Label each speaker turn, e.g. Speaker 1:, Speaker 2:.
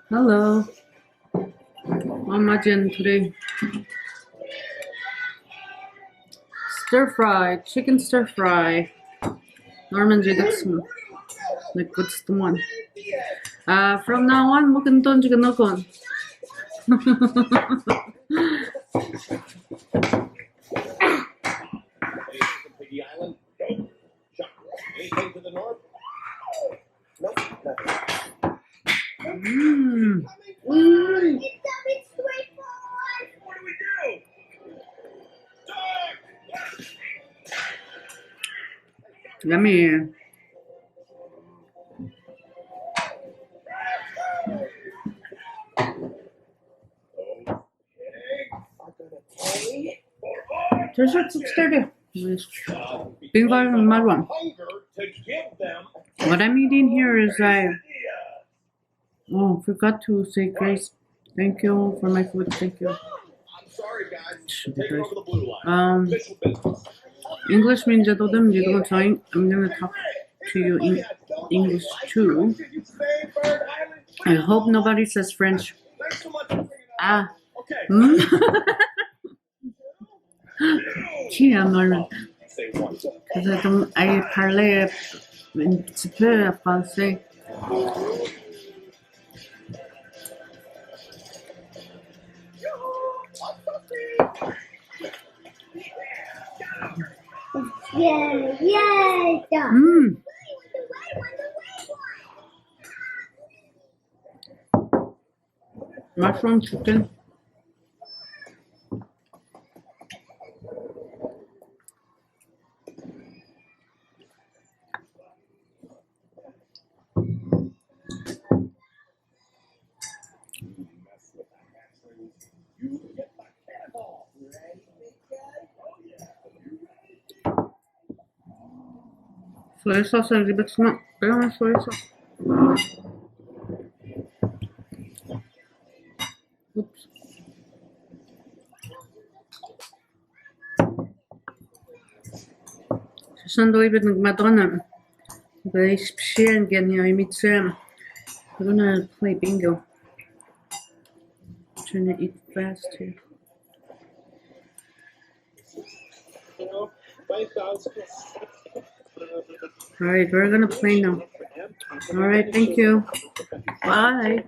Speaker 1: Hello. Mama Jen today. Stir fry, chicken stir fry. Normandy Dixon. Like what's the one? From now on, 먹은 지가 너건.
Speaker 2: Anything to the north? Nope.
Speaker 3: It's straightforward.
Speaker 2: What do we do?
Speaker 1: Yummy. Just steady. Big one. What I'm eating here is oh, forgot to say grace. Thank you for my food. Thank you.
Speaker 2: I'm sorry, guys. Take over the blue line.
Speaker 1: English means I'm gonna talk to you in English too. I hope nobody says French. Gee, I'm learning. Because I parle un petit peu français.
Speaker 3: Yeah.
Speaker 1: Mushroom chicken. Soy sauce a little bit small. Pero soy sauce. Oops. Susunod ibig nagmadonna. But I'm gonna play bingo. Trying to eat fast here. Alright, we're gonna play now. Alright, thank you. Bye.